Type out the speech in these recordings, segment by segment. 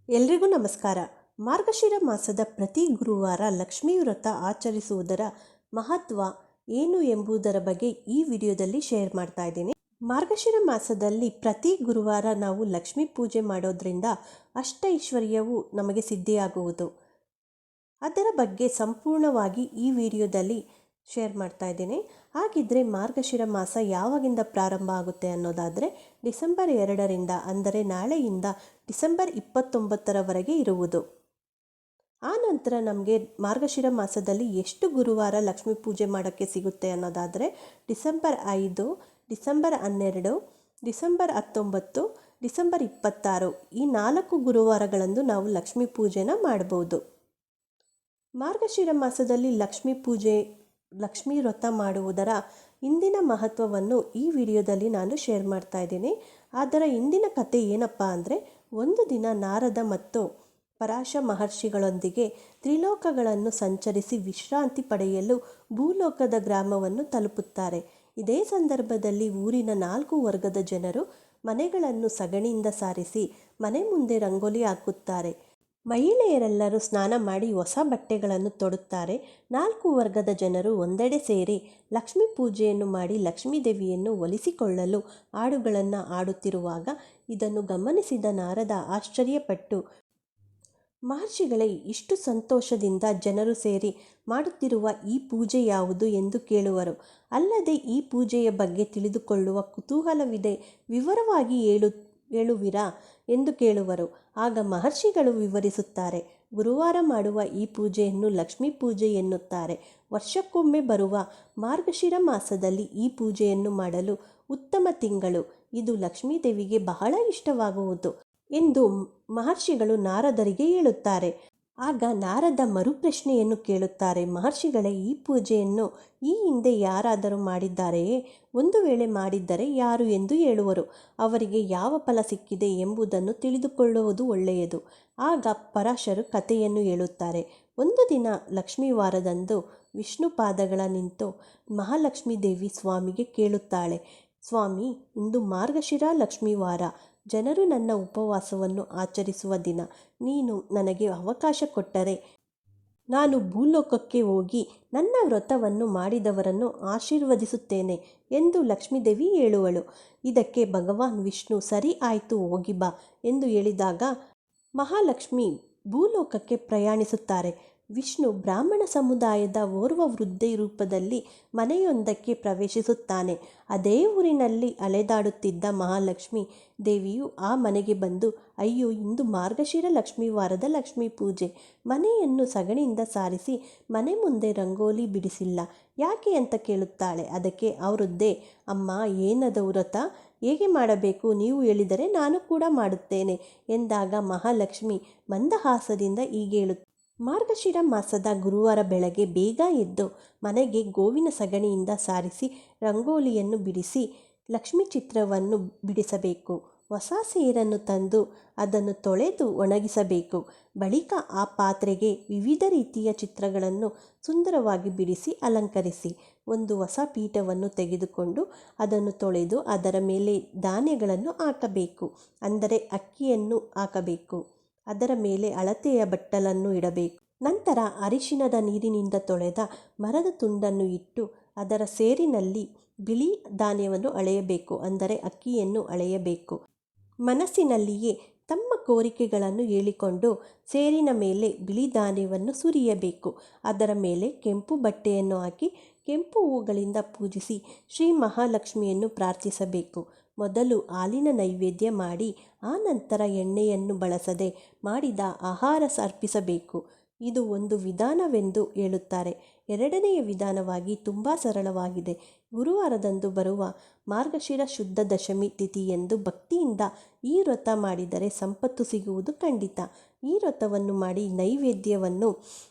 ಎಲ್ರಿಗೂ ನಮಸ್ಕಾರ. ಮಾರ್ಗಶಿರ ಮಾಸದ ಪ್ರತಿ ಗುರುವಾರ ಲಕ್ಷ್ಮೀ ವ್ರತ ಆಚರಿಸುವುದರ ಮಹತ್ವ ಏನು ಎಂಬುದರ ಬಗ್ಗೆ ಈ ವಿಡಿಯೋದಲ್ಲಿ ಶೇರ್ ಮಾಡ್ತಾ ಇದ್ದೀನಿ. ಮಾರ್ಗಶಿರ ಮಾಸದಲ್ಲಿ ಪ್ರತಿ ಗುರುವಾರ ನಾವು ಲಕ್ಷ್ಮೀ ಪೂಜೆ ಮಾಡೋದ್ರಿಂದ ಅಷ್ಟೈಶ್ವರ್ಯವು ನಮಗೆ ಸಿದ್ಧಿಯಾಗುವುದು. ಅದರ ಬಗ್ಗೆ ಸಂಪೂರ್ಣವಾಗಿ ಈ ವಿಡಿಯೋದಲ್ಲಿ ಶೇರ್ ಮಾಡ್ತಾ ಇದ್ದೀನಿ. ಹಾಗಿದ್ರೆ ಮಾರ್ಗಶಿರ ಮಾಸ ಯಾವಾಗಿಂದ ಪ್ರಾರಂಭ ಆಗುತ್ತೆ ಅನ್ನೋದಾದರೆ ಡಿಸೆಂಬರ್ 2ರಿಂದ ಅಂದರೆ ನಾಳೆಯಿಂದ ಡಿಸೆಂಬರ್ 29ರವರೆಗೆ ಇರುವುದು. ಆ ನಂತರ ನಮಗೆ ಮಾರ್ಗಶಿರ ಮಾಸದಲ್ಲಿ ಎಷ್ಟು ಗುರುವಾರ ಲಕ್ಷ್ಮೀ ಪೂಜೆ ಮಾಡೋಕ್ಕೆ ಸಿಗುತ್ತೆ ಅನ್ನೋದಾದರೆ ಡಿಸೆಂಬರ್ 5, ಡಿಸೆಂಬರ್ 12, ಡಿಸೆಂಬರ್ 19, ಡಿಸೆಂಬರ್ 26 ಈ 4 ಗುರುವಾರಗಳಂದು ನಾವು ಲಕ್ಷ್ಮೀ ಪೂಜೆನ ಮಾಡ್ಬೋದು. ಮಾರ್ಗಶಿರ ಮಾಸದಲ್ಲಿ ಲಕ್ಷ್ಮೀ ವ್ರತ ಮಾಡುವುದರ ಇಂದಿನ ಮಹತ್ವವನ್ನು ಈ ವಿಡಿಯೋದಲ್ಲಿ ನಾನು ಶೇರ್ ಮಾಡ್ತಾ ಇದ್ದೀನಿ. ಅದರ ಇಂದಿನ ಕತೆ ಏನಪ್ಪ ಅಂದರೆ, ಒಂದು ದಿನ ನಾರದ ಮತ್ತು ಪರಾಶ ಮಹರ್ಷಿಗಳೊಂದಿಗೆ ತ್ರಿಲೋಕಗಳನ್ನು ಸಂಚರಿಸಿ ವಿಶ್ರಾಂತಿ ಪಡೆಯಲು ಭೂಲೋಕದ ಗ್ರಾಮವನ್ನು ತಲುಪುತ್ತಾರೆ. ಇದೇ ಸಂದರ್ಭದಲ್ಲಿ ಊರಿನ 4 ವರ್ಗದ ಜನರು ಮನೆಗಳನ್ನು ಸಗಣಿಯಿಂದ ಸಾರಿಸಿ ಮನೆ ಮುಂದೆ ರಂಗೋಲಿ ಹಾಕುತ್ತಾರೆ. ಮಹಿಳೆಯರೆಲ್ಲರೂ ಸ್ನಾನ ಮಾಡಿ ಹೊಸ ಬಟ್ಟೆಗಳನ್ನು ತೊಡುತ್ತಾರೆ. 4 ವರ್ಗದ ಜನರು ಒಂದೆಡೆ ಸೇರಿ ಲಕ್ಷ್ಮೀ ಪೂಜೆಯನ್ನು ಮಾಡಿ ಲಕ್ಷ್ಮೀದೇವಿಯನ್ನು ಒಲಿಸಿಕೊಳ್ಳಲು ಹಾಡುಗಳನ್ನು ಹಾಡುತ್ತಿರುವಾಗ ಇದನ್ನು ಗಮನಿಸಿದ ನಾರದ ಆಶ್ಚರ್ಯಪಟ್ಟು, ಮಹರ್ಷಿಗಳೇ, ಇಷ್ಟು ಸಂತೋಷದಿಂದ ಜನರು ಸೇರಿ ಮಾಡುತ್ತಿರುವ ಈ ಪೂಜೆ ಯಾವುದು ಎಂದು ಕೇಳುವರು. ಅಲ್ಲದೆ ಈ ಪೂಜೆಯ ಬಗ್ಗೆ ತಿಳಿದುಕೊಳ್ಳುವ ಕುತೂಹಲವಿದೆ, ವಿವರವಾಗಿ ಹೇಳುವಿರಾ ಎಂದು ಕೇಳುವರು. ಆಗ ಮಹರ್ಷಿಗಳು ವಿವರಿಸುತ್ತಾರೆ. ಗುರುವಾರ ಮಾಡುವ ಈ ಪೂಜೆಯನ್ನು ಲಕ್ಷ್ಮೀ ಪೂಜೆ ಎನ್ನುತ್ತಾರೆ. ವರ್ಷಕ್ಕೊಮ್ಮೆ ಬರುವ ಮಾರ್ಗಶಿರ ಮಾಸದಲ್ಲಿ ಈ ಪೂಜೆಯನ್ನು ಮಾಡಲು ಉತ್ತಮ ತಿಂಗಳು. ಇದು ಲಕ್ಷ್ಮೀದೇವಿಗೆ ಬಹಳ ಇಷ್ಟವಾಗುವುದು ಎಂದು ಮಹರ್ಷಿಗಳು ನಾರದರಿಗೆ ಹೇಳುತ್ತಾರೆ. ಆಗ ನಾರದ ಮರುಪ್ರಶ್ನೆಯನ್ನು ಕೇಳುತ್ತಾರೆ. ಮಹರ್ಷಿಗಳೇ, ಈ ಪೂಜೆಯನ್ನು ಈ ಹಿಂದೆ ಯಾರಾದರೂ ಮಾಡಿದ್ದಾರೆಯೇ? ಒಂದು ವೇಳೆ ಮಾಡಿದ್ದರೆ ಯಾರು ಎಂದು ಹೇಳುವರು. ಅವರಿಗೆ ಯಾವ ಫಲ ಸಿಕ್ಕಿದೆ ಎಂಬುದನ್ನು ತಿಳಿದುಕೊಳ್ಳುವುದು ಒಳ್ಳೆಯದು. ಆಗ ಪರಾಶರು ಕಥೆಯನ್ನು ಹೇಳುತ್ತಾರೆ. ಒಂದು ದಿನ ಲಕ್ಷ್ಮೀವಾರದಂದು ವಿಷ್ಣು ಪಾದಗಳ ನಿಂತು ಮಹಾಲಕ್ಷ್ಮೀ ದೇವಿ ಸ್ವಾಮಿಗೆ ಕೇಳುತ್ತಾಳೆ, ಸ್ವಾಮಿ, ಇಂದು ಮಾರ್ಗಶಿರ ಲಕ್ಷ್ಮೀವಾರ. ಜನರು ನನ್ನ ಉಪವಾಸವನ್ನು ಆಚರಿಸುವ ದಿನ. ನೀನು ನನಗೆ ಅವಕಾಶ ಕೊಟ್ಟರೆ ನಾನು ಭೂಲೋಕಕ್ಕೆ ಹೋಗಿ ನನ್ನ ವ್ರತವನ್ನು ಮಾಡಿದವರನ್ನು ಆಶೀರ್ವದಿಸುತ್ತೇನೆ ಎಂದು ಲಕ್ಷ್ಮೀದೇವಿ ಹೇಳುವಳು. ಇದಕ್ಕೆ ಭಗವಾನ್ ವಿಷ್ಣು ಸರಿ ಆಯಿತು, ಹೋಗಿ ಬಾ ಎಂದು ಹೇಳಿದಾಗ ಮಹಾಲಕ್ಷ್ಮಿ ಭೂಲೋಕಕ್ಕೆ ಪ್ರಯಾಣಿಸುತ್ತಾರೆ. ವಿಷ್ಣು ಬ್ರಾಹ್ಮಣ ಸಮುದಾಯದ ಓರ್ವ ವೃದ್ಧೆ ರೂಪದಲ್ಲಿ ಮನೆಯೊಂದಕ್ಕೆ ಪ್ರವೇಶಿಸುತ್ತಾನೆ. ಅದೇ ಊರಿನಲ್ಲಿ ಅಲೆದಾಡುತ್ತಿದ್ದ ಮಹಾಲಕ್ಷ್ಮಿ ದೇವಿಯು ಆ ಮನೆಗೆ ಬಂದು, ಅಯ್ಯೋ, ಇಂದು ಮಾರ್ಗಶಿರ ಲಕ್ಷ್ಮೀವಾರದ ಲಕ್ಷ್ಮೀ ಪೂಜೆ. ಮನೆಯನ್ನು ಸಗಣಿಯಿಂದ ಸಾರಿಸಿ ಮನೆ ಮುಂದೆ ರಂಗೋಲಿ ಬಿಡಿಸಿಲ್ಲ, ಯಾಕೆ ಅಂತ ಕೇಳುತ್ತಾಳೆ. ಅದಕ್ಕೆ ಆ ವೃದ್ಧೆ, ಅಮ್ಮ, ಏನದು ವ್ರತ, ಹೇಗೆ ಮಾಡಬೇಕು ನೀವು ಹೇಳಿದರೆ ನಾನು ಕೂಡ ಮಾಡುತ್ತೇನೆ ಎಂದಾಗ ಮಹಾಲಕ್ಷ್ಮಿ ಮಂದಹಾಸದಿಂದ ಹೀಗೆ ಹೇಳುತ್ತಾರೆ. ಮಾರ್ಗಶಿರ ಮಾಸದ ಗುರುವಾರ ಬೆಳಗ್ಗೆ ಬೇಗ ಎದ್ದು ಮನೆಗೆ ಗೋವಿನ ಸಗಣಿಯಿಂದ ಸಾರಿಸಿ ರಂಗೋಲಿಯನ್ನು ಬಿಡಿಸಿ ಲಕ್ಷ್ಮೀ ಚಿತ್ರವನ್ನು ಬಿಡಿಸಬೇಕು. ಹೊಸ ಸೇರನ್ನು ತಂದು ಅದನ್ನು ತೊಳೆದು ಒಣಗಿಸಬೇಕು. ಬಳಿಕ ಆ ಪಾತ್ರೆಗೆ ವಿವಿಧ ರೀತಿಯ ಚಿತ್ರಗಳನ್ನು ಸುಂದರವಾಗಿ ಬಿಡಿಸಿ ಅಲಂಕರಿಸಿ ಒಂದು ಹೊಸ ಪೀಠವನ್ನು ತೆಗೆದುಕೊಂಡು ಅದನ್ನು ತೊಳೆದು ಅದರ ಮೇಲೆ ಧಾನ್ಯಗಳನ್ನು ಹಾಕಬೇಕು. ಅಂದರೆ ಅಕ್ಕಿಯನ್ನು ಹಾಕಬೇಕು. ಅದರ ಮೇಲೆ ಅಳತೆಯ ಬಟ್ಟಲನ್ನು ಇಡಬೇಕು. ನಂತರ ಅರಿಶಿಣದ ನೀರಿನಿಂದ ತೊಳೆದ ಮರದ ತುಂಡನ್ನು ಇಟ್ಟು ಅದರ ಸೇರಿನಲ್ಲಿ ಬಿಳಿ ಧಾನ್ಯವನ್ನು ಅಳೆಯಬೇಕು. ಅಂದರೆ ಅಕ್ಕಿಯನ್ನು ಅಳೆಯಬೇಕು. ಮನಸ್ಸಿನಲ್ಲಿಯೇ ತಮ್ಮ ಕೋರಿಕೆಗಳನ್ನು ಹೇಳಿಕೊಂಡು ಸೇರಿನ ಮೇಲೆ ಬಿಳಿ ಧಾನ್ಯವನ್ನು ಸುರಿಯಬೇಕು. ಅದರ ಮೇಲೆ ಕೆಂಪು ಬಟ್ಟೆಯನ್ನು ಹಾಕಿ ಕೆಂಪು ಹೂಗಳಿಂದ ಪೂಜಿಸಿ ಶ್ರೀ ಮಹಾಲಕ್ಷ್ಮಿಯನ್ನು ಪ್ರಾರ್ಥಿಸಬೇಕು. ಮೊದಲು ಹಾಲಿನ ನೈವೇದ್ಯ ಮಾಡಿ ಆ ನಂತರ ಎಣ್ಣೆಯನ್ನು ಬಳಸದೆ ಮಾಡಿದ ಆಹಾರ ಅರ್ಪಿಸಬೇಕು. ಇದು ಒಂದು ವಿಧಾನವೆಂದು ಹೇಳುತ್ತಾರೆ. ಎರಡನೆಯ ವಿಧಾನವಾಗಿ ತುಂಬ ಸರಳವಾಗಿದೆ. ಗುರುವಾರದಂದು ಬರುವ ಮಾರ್ಗಶಿರ ಶುದ್ಧ ದಶಮಿ ತಿಥಿಯಂದು ಭಕ್ತಿಯಿಂದ ಈ ವ್ರತ ಮಾಡಿದರೆ ಸಂಪತ್ತು ಸಿಗುವುದು ಖಂಡಿತ. ಈ ವ್ರತವನ್ನು ಮಾಡಿ ನೈವೇದ್ಯವನ್ನು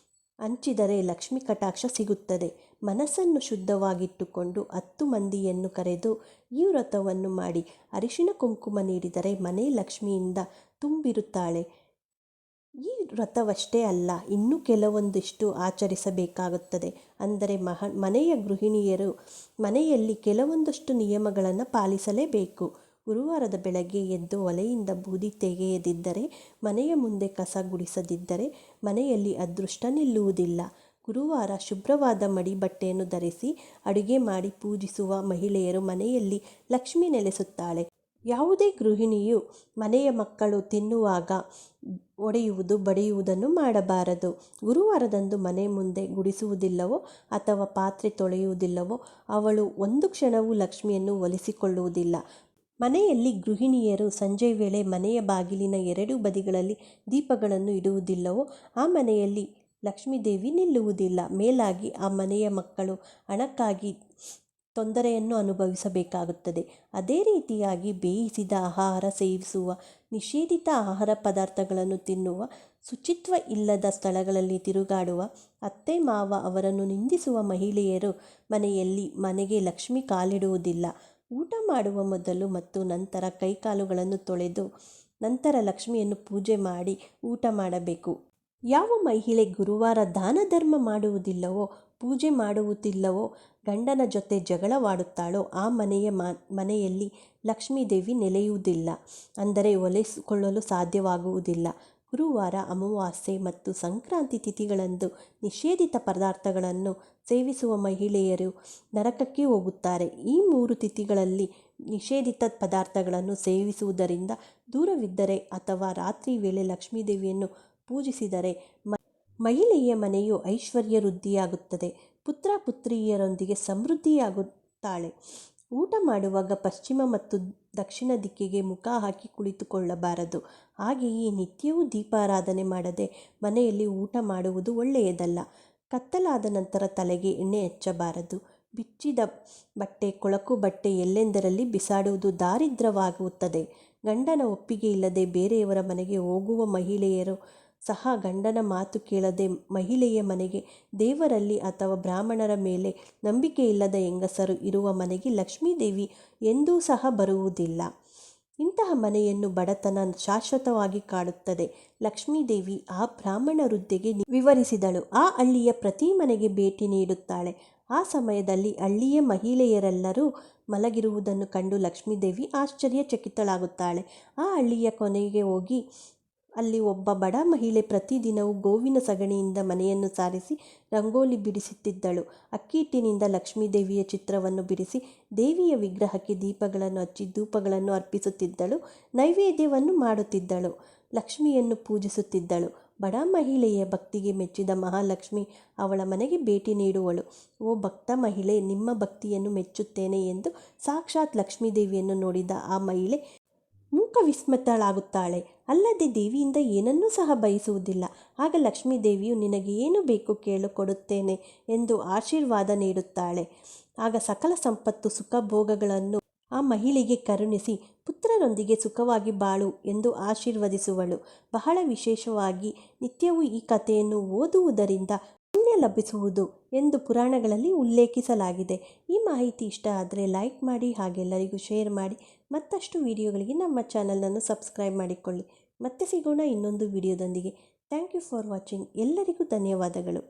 ಹಂಚಿದರೆ ಲಕ್ಷ್ಮೀ ಕಟಾಕ್ಷ ಸಿಗುತ್ತದೆ. ಮನಸ್ಸನ್ನು ಶುದ್ಧವಾಗಿಟ್ಟುಕೊಂಡು 10 ಮಂದಿಯನ್ನು ಕರೆದು ಈ ವ್ರತವನ್ನು ಮಾಡಿ ಅರಿಶಿಣ ಕುಂಕುಮ ನೀಡಿದರೆ ಮನೆ ಲಕ್ಷ್ಮಿಯಿಂದ ತುಂಬಿರುತ್ತಾಳೆ. ಈ ವ್ರತವಷ್ಟೇ ಅಲ್ಲ, ಇನ್ನೂ ಕೆಲವೊಂದಿಷ್ಟು ಆಚರಿಸಬೇಕಾಗುತ್ತದೆ. ಅಂದರೆ ಮನೆಯ ಗೃಹಿಣಿಯರು ಮನೆಯಲ್ಲಿ ಕೆಲವೊಂದಷ್ಟು ನಿಯಮಗಳನ್ನು ಪಾಲಿಸಲೇಬೇಕು. ಗುರುವಾರದ ಬೆಳಗ್ಗೆ ಎದ್ದು ಒಲೆಯಿಂದ ಬೂದಿ ತೆಗೆಯದಿದ್ದರೆ, ಮನೆಯ ಮುಂದೆ ಕಸ ಗುಡಿಸದಿದ್ದರೆ ಮನೆಯಲ್ಲಿ ಅದೃಷ್ಟ ನಿಲ್ಲುವುದಿಲ್ಲ. ಗುರುವಾರ ಶುಭ್ರವಾದ ಮಡಿ ಬಟ್ಟೆಯನ್ನು ಧರಿಸಿ ಅಡುಗೆ ಮಾಡಿ ಪೂಜಿಸುವ ಮಹಿಳೆಯರು ಮನೆಯಲ್ಲಿ ಲಕ್ಷ್ಮಿ ನೆಲೆಸುತ್ತಾಳೆ. ಯಾವುದೇ ಗೃಹಿಣಿಯು ಮನೆಯ ಮಕ್ಕಳು ತಿನ್ನುವಾಗ ಒಡೆಯುವುದು ಬಡಿಯುವುದನ್ನು ಮಾಡಬಾರದು. ಗುರುವಾರದಂದು ಮನೆ ಮುಂದೆ ಗುಡಿಸುವುದಿಲ್ಲವೋ ಅಥವಾ ಪಾತ್ರೆ ತೊಳೆಯುವುದಿಲ್ಲವೋ ಅವಳು ಒಂದು ಕ್ಷಣವೂ ಲಕ್ಷ್ಮಿಯನ್ನು ಒಲಿಸಿಕೊಳ್ಳುವುದಿಲ್ಲ. ಮನೆಯಲ್ಲಿ ಗೃಹಿಣಿಯರು ಸಂಜೆ ವೇಳೆ ಮನೆಯ ಬಾಗಿಲಿನ ಎರಡೂ ಬದಿಗಳಲ್ಲಿ ದೀಪಗಳನ್ನು ಇಡುವುದಿಲ್ಲವೋ ಆ ಮನೆಯಲ್ಲಿ ಲಕ್ಷ್ಮೀದೇವಿ ನಿಲ್ಲುವುದಿಲ್ಲ. ಮೇಲಾಗಿ ಆ ಮನೆಯ ಮಕ್ಕಳು ಹಣಕ್ಕಾಗಿ ತೊಂದರೆಯನ್ನು ಅನುಭವಿಸಬೇಕಾಗುತ್ತದೆ. ಅದೇ ರೀತಿಯಾಗಿ ಬೇಯಿಸಿದ ಆಹಾರ ಸೇವಿಸುವ, ನಿಷೇಧಿತ ಆಹಾರ ಪದಾರ್ಥಗಳನ್ನು ತಿನ್ನುವ, ಶುಚಿತ್ವ ಇಲ್ಲದ ಸ್ಥಳಗಳಲ್ಲಿ ತಿರುಗಾಡುವ, ಅತ್ತೆ ಮಾವ ಅವರನ್ನು ನಿಂದಿಸುವ ಮಹಿಳೆಯರು ಮನೆಗೆ ಲಕ್ಷ್ಮಿ ಕಾಲಿಡುವುದಿಲ್ಲ. ಊಟ ಮಾಡುವ ಮೊದಲು ಮತ್ತು ನಂತರ ಕೈಕಾಲುಗಳನ್ನು ತೊಳೆದು ನಂತರ ಲಕ್ಷ್ಮಿಯನ್ನು ಪೂಜೆ ಮಾಡಿ ಊಟ ಮಾಡಬೇಕು. ಯಾವ ಮಹಿಳೆ ಗುರುವಾರ ದಾನ ಧರ್ಮ ಮಾಡುವುದಿಲ್ಲವೋ, ಪೂಜೆ ಮಾಡುವುದಿಲ್ಲವೋ, ಗಂಡನ ಜೊತೆ ಜಗಳವಾಡುತ್ತಾಳೋ ಆ ಮನೆಯಲ್ಲಿ ಲಕ್ಷ್ಮೀದೇವಿ ನೆಲೆಯುವುದಿಲ್ಲ, ಅಂದರೆ ಒಲಿಸಿಕೊಳ್ಳಲು ಸಾಧ್ಯವಾಗುವುದಿಲ್ಲ. ಗುರುವಾರ, ಅಮಾವಾಸ್ಯೆ ಮತ್ತು ಸಂಕ್ರಾಂತಿ ತಿಥಿಗಳಂದು ನಿಷೇಧಿತ ಪದಾರ್ಥಗಳನ್ನು ಸೇವಿಸುವ ಮಹಿಳೆಯರು ನರಕಕ್ಕೆ ಹೋಗುತ್ತಾರೆ. ಈ 3 ತಿಥಿಗಳಲ್ಲಿ ನಿಷೇಧಿತ ಪದಾರ್ಥಗಳನ್ನು ಸೇವಿಸುವುದರಿಂದ ದೂರವಿದ್ದರೆ ಅಥವಾ ರಾತ್ರಿ ವೇಳೆ ಲಕ್ಷ್ಮೀದೇವಿಯನ್ನು ಪೂಜಿಸಿದರೆ ಮಹಿಳೆಯ ಮನೆಯು ಐಶ್ವರ್ಯ ವೃದ್ಧಿಯಾಗುತ್ತದೆ, ಪುತ್ರ ಪುತ್ರಿಯರೊಂದಿಗೆ ಸಮೃದ್ಧಿಯಾಗುತ್ತಾಳೆ. ಊಟ ಮಾಡುವಾಗ ಪಶ್ಚಿಮ ಮತ್ತು ದಕ್ಷಿಣ ದಿಕ್ಕಿಗೆ ಮುಖ ಹಾಕಿ ಕುಳಿತುಕೊಳ್ಳಬಾರದು. ಹಾಗೆಯೇ ನಿತ್ಯವೂ ದೀಪಾರಾಧನೆ ಮಾಡದೆ ಮನೆಯಲ್ಲಿ ಊಟ ಮಾಡುವುದು ಒಳ್ಳೆಯದಲ್ಲ. ಕತ್ತಲಾದ ನಂತರ ತಲೆಗೆ ಎಣ್ಣೆ ಹಚ್ಚಬಾರದು. ಬಿಚ್ಚಿದ ಬಟ್ಟೆ, ಕೊಳಕು ಬಟ್ಟೆ ಎಲ್ಲೆಂದರಲ್ಲಿ ಬಿಸಾಡುವುದು ದಾರಿದ್ರ್ಯವಾಗುತ್ತದೆ. ಗಂಡನ ಒಪ್ಪಿಗೆ ಇಲ್ಲದೆ ಬೇರೆಯವರ ಮನೆಗೆ ಹೋಗುವ ಮಹಿಳೆಯರು ಸಹ ಗಂಡನ ಮಾತು ಕೇಳದೆ ಮಹಿಳೆಯ ಮನೆಗೆ, ದೇವರಲ್ಲಿ ಅಥವಾ ಬ್ರಾಹ್ಮಣರ ಮೇಲೆ ನಂಬಿಕೆ ಇಲ್ಲದ ಹೆಂಗಸರು ಇರುವ ಮನೆಗೆ ಲಕ್ಷ್ಮೀದೇವಿ ಎಂದೂ ಸಹ ಬರುವುದಿಲ್ಲ. ಇಂತಹ ಮನೆಯನ್ನು ಬಡತನ ಶಾಶ್ವತವಾಗಿ ಕಾಡುತ್ತದೆ. ಲಕ್ಷ್ಮೀದೇವಿ ಆ ಬ್ರಾಹ್ಮಣ ವೃದ್ಧೆಗೆ ವಿವರಿಸಿದಳು. ಆ ಹಳ್ಳಿಯ ಪ್ರತಿ ಮನೆಗೆ ಭೇಟಿ ನೀಡುತ್ತಾಳೆ. ಆ ಸಮಯದಲ್ಲಿ ಹಳ್ಳಿಯ ಮಹಿಳೆಯರೆಲ್ಲರೂ ಮಲಗಿರುವುದನ್ನು ಕಂಡು ಲಕ್ಷ್ಮೀದೇವಿ ಆಶ್ಚರ್ಯಚಕಿತಳಾಗುತ್ತಾಳೆ. ಆ ಹಳ್ಳಿಯ ಕೊನೆಗೆ ಹೋಗಿ ಅಲ್ಲಿ ಒಬ್ಬ ಬಡ ಮಹಿಳೆ ಪ್ರತಿದಿನವೂ ಗೋವಿನ ಸಗಣಿಯಿಂದ ಮನೆಯನ್ನು ಸಾರಿಸಿ ರಂಗೋಲಿ ಬಿಡಿಸುತ್ತಿದ್ದಳು. ಅಕ್ಕಿ ಹಿಟ್ಟಿನಿಂದ ಲಕ್ಷ್ಮೀದೇವಿಯ ಚಿತ್ರವನ್ನು ಬಿಡಿಸಿ ದೇವಿಯ ವಿಗ್ರಹಕ್ಕೆ ದೀಪಗಳನ್ನು ಹಚ್ಚಿ ಧೂಪಗಳನ್ನು ಅರ್ಪಿಸುತ್ತಿದ್ದಳು. ನೈವೇದ್ಯವನ್ನು ಮಾಡುತ್ತಿದ್ದಳು. ಲಕ್ಷ್ಮಿಯನ್ನು ಪೂಜಿಸುತ್ತಿದ್ದಳು. ಬಡ ಮಹಿಳೆಯ ಭಕ್ತಿಗೆ ಮೆಚ್ಚಿದ ಮಹಾಲಕ್ಷ್ಮಿ ಅವಳ ಮನೆಗೆ ಭೇಟಿ ನೀಡುವಳು. ಓ ಭಕ್ತ ಮಹಿಳೆ, ನಿಮ್ಮ ಭಕ್ತಿಯನ್ನು ಮೆಚ್ಚುತ್ತೇನೆ ಎಂದು ಸಾಕ್ಷಾತ್ ಲಕ್ಷ್ಮೀದೇವಿಯನ್ನು ನೋಡಿದ ಆ ಮಹಿಳೆ ಮೂಕ ವಿಸ್ಮಿತಳಾಗುತ್ತಾಳೆ. ಅಲ್ಲದೆ ದೇವಿಯಿಂದ ಏನನ್ನೂ ಸಹ ಬಯಸುವುದಿಲ್ಲ. ಆಗ ಲಕ್ಷ್ಮೀದೇವಿಯು ನಿನಗೆ ಏನು ಬೇಕು ಕೇಳು, ಕೊಡುತ್ತೇನೆ ಎಂದು ಆಶೀರ್ವಾದ ನೀಡುತ್ತಾಳೆ. ಆಗ ಸಕಲ ಸಂಪತ್ತು, ಸುಖ, ಭೋಗಗಳನ್ನು ಆ ಮಹಿಳೆಗೆ ಕರುಣಿಸಿ ಪುತ್ರರೊಂದಿಗೆ ಸುಖವಾಗಿ ಬಾಳು ಎಂದು ಆಶೀರ್ವದಿಸುವಳು. ಬಹಳ ವಿಶೇಷವಾಗಿ ನಿತ್ಯವೂ ಈ ಕಥೆಯನ್ನು ಓದುವುದರಿಂದ ಪುಣ್ಯ ಲಭಿಸುವುದು ಎಂದು ಪುರಾಣಗಳಲ್ಲಿ ಉಲ್ಲೇಖಿಸಲಾಗಿದೆ. ಈ ಮಾಹಿತಿ ಇಷ್ಟ ಆದರೆ ಲೈಕ್ ಮಾಡಿ, ಹಾಗೆಲ್ಲರಿಗೂ ಶೇರ್ ಮಾಡಿ. ಮತ್ತಷ್ಟು ವಿಡಿಯೋಗಳಿಗೆ ನಮ್ಮ ಚಾನಲನ್ನು ಸಬ್ಸ್ಕ್ರೈಬ್ ಮಾಡಿಕೊಳ್ಳಿ. ಮತ್ತೆ ಸಿಗೋಣ ಇನ್ನೊಂದು ವಿಡಿಯೋದೊಂದಿಗೆ. Thank you for watching. ಎಲ್ಲರಿಗೂ ಧನ್ಯವಾದಗಳು.